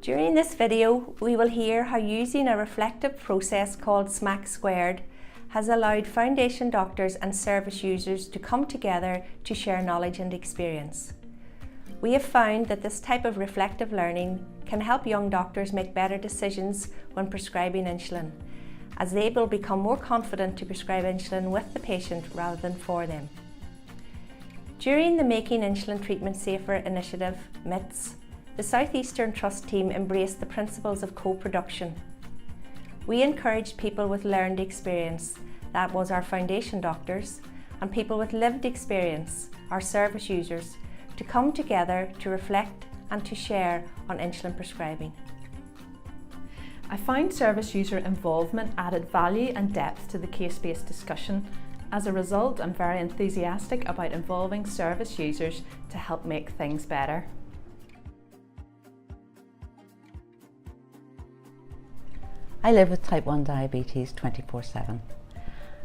During this video, we will hear how using a reflective process called SMAC² has allowed foundation doctors and service users to come together to share knowledge and experience. We have found that this type of reflective learning can help young doctors make better decisions when prescribing insulin, as they will become more confident to prescribe insulin with the patient rather than for them. During the Making Insulin Treatment Safer initiative, MITS, the South Eastern Trust team embraced the principles of co-production. We encouraged people with learned experience, that was our foundation doctors, and people with lived experience, our service users, to come together to reflect and to share on insulin prescribing. I found service user involvement added value and depth to the case-based discussion. As a result, I'm very enthusiastic about involving service users to help make things better. I live with type 1 diabetes 24/7,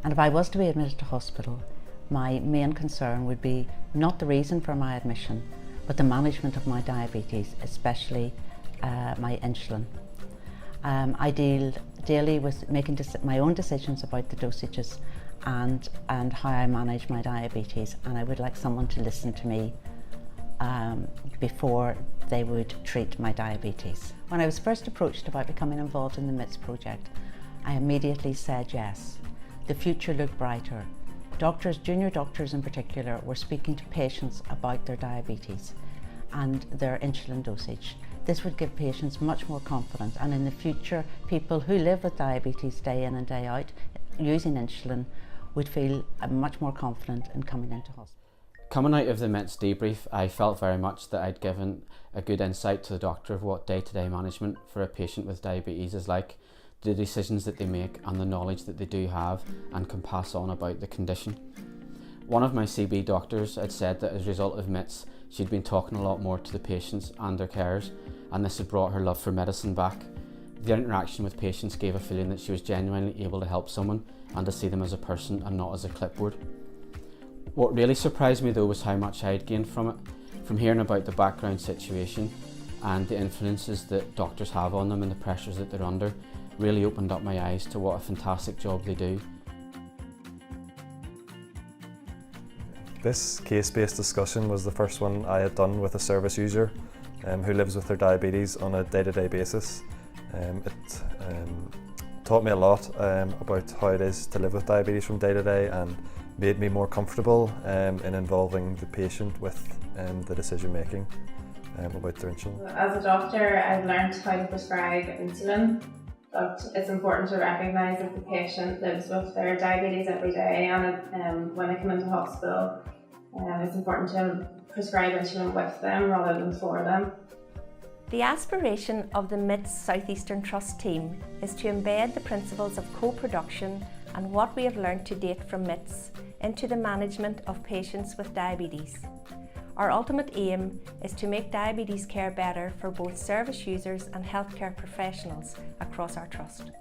and if I was to be admitted to hospital, my main concern would be not the reason for my admission, but the management of my diabetes, especially my insulin. I deal daily with making my own decisions about the dosages and how I manage my diabetes, and I would like someone to listen to me before they would treat my diabetes. When I was first approached about becoming involved in the MITS project, I immediately said yes. The future looked brighter. Doctors, junior doctors in particular, were speaking to patients about their diabetes and their insulin dosage. This would give patients much more confidence, and in the future, people who live with diabetes day in and day out using insulin would feel much more confident in coming into hospital. Coming out of the MITS debrief, I felt very much that I'd given a good insight to the doctor of what day-to-day management for a patient with diabetes is like, the decisions that they make and the knowledge that they do have and can pass on about the condition. One of my CB doctors had said that as a result of MITS, she'd been talking a lot more to the patients and their carers, and this had brought her love for medicine back. The interaction with patients gave a feeling that she was genuinely able to help someone and to see them as a person and not as a clipboard. What really surprised me though was how much I had gained from it, from hearing about the background situation and the influences that doctors have on them and the pressures that they're under. Really opened up my eyes to what a fantastic job they do. This case-based discussion was the first one I had done with a service user who lives with their diabetes on a day-to-day basis. It taught me a lot about how it is to live with diabetes from day to day, and made me more comfortable in involving the patient with the decision making about their insulin. As a doctor, I've learned how to prescribe insulin, but it's important to recognise that the patient lives with their diabetes every day, and when they come into hospital, it's important to prescribe insulin with them rather than for them. The aspiration of the MITS South Eastern Trust team is to embed the principles of co-production and what we have learned to date from MITS into the management of patients with diabetes. Our ultimate aim is to make diabetes care better for both service users and healthcare professionals across our trust.